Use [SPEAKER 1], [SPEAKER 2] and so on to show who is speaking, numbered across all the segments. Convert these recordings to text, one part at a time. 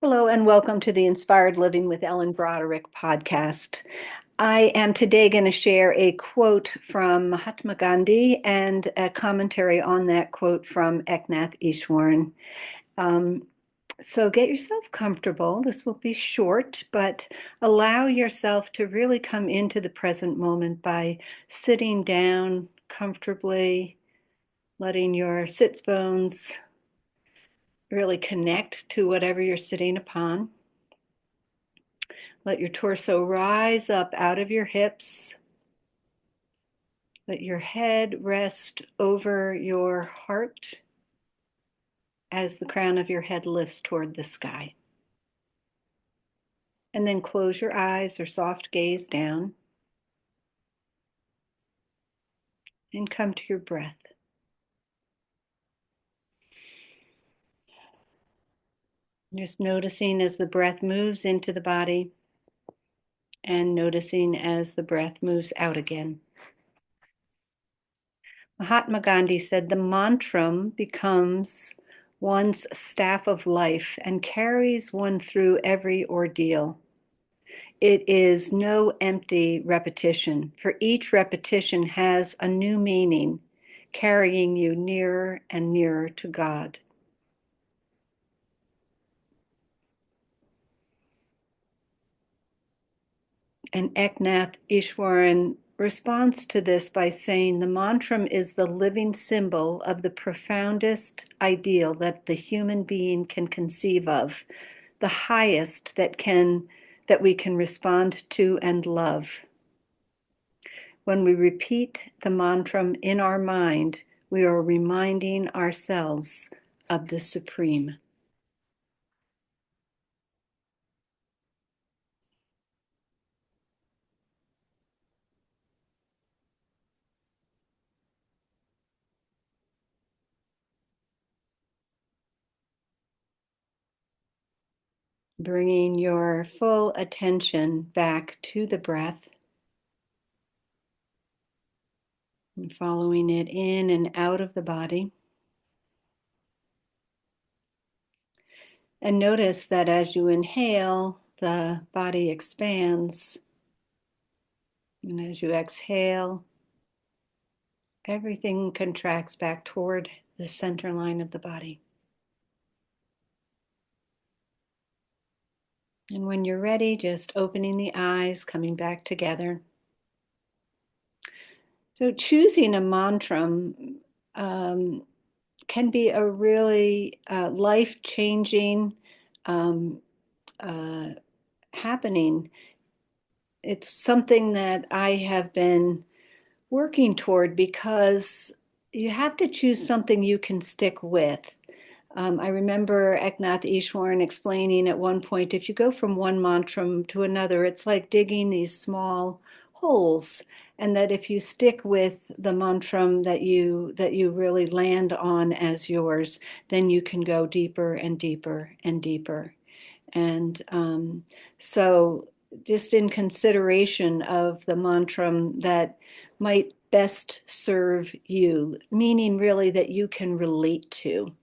[SPEAKER 1] Hello, and welcome to the Inspired Living with Ellen Broderick podcast. I am today going to share a quote from Mahatma Gandhi and a commentary on that quote from Eknath Easwaran. Um, so get yourself comfortable. This will be short, but allow yourself to really come into the present moment by sitting down comfortably, letting your sits bones really connect to whatever you're sitting upon. Let your torso rise up out of your hips. Let your head rest over your heart as the crown of your head lifts toward the sky. And then close your eyes or soft gaze down and come to your breath. Just noticing as the breath moves into the body and noticing as the breath moves out again. Mahatma Gandhi said the mantram becomes one's staff of life and carries one through every ordeal. It is no empty repetition, for each repetition has a new meaning, carrying you nearer and nearer to God. And Eknath Easwaran responds to this by saying the mantram is the living symbol of the profoundest ideal that the human being can conceive of, the highest that we can respond to and love. When we repeat the mantram in our mind, we are reminding ourselves of the Supreme. Bringing your full attention back to the breath and following it in and out of the body. And notice that as you inhale, the body expands. And as you exhale, everything contracts back toward the center line of the body. And when you're ready, just opening the eyes, coming back together. So choosing a mantram can be a really life-changing uh, happening. It's something that I have been working toward because you have to choose something you can stick with. I remember Eknath Easwaran explaining at one point, if you go from one mantram to another, it's like digging these small holes, and that if you stick with the mantram that you really land on as yours, then you can go deeper and deeper and deeper. And so just in consideration of the mantram that might best serve you, meaning really that you can relate to.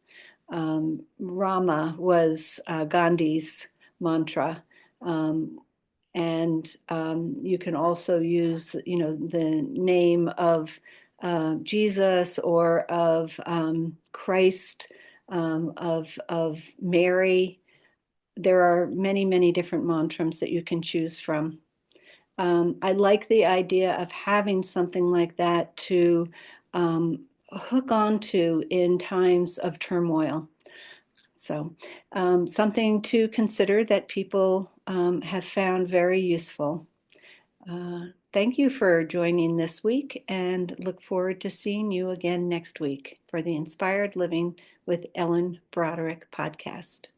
[SPEAKER 1] Rama was Gandhi's mantra. Um, and you can also use, the name of Jesus or of Christ, of Mary. There are many, many different mantrams that you can choose from. I like the idea of having something like that to hook onto in times of turmoil. So, something to consider that people have found very useful. Thank you for joining this week and look forward to seeing you again next week for the Inspired Living with Ellen Broderick podcast.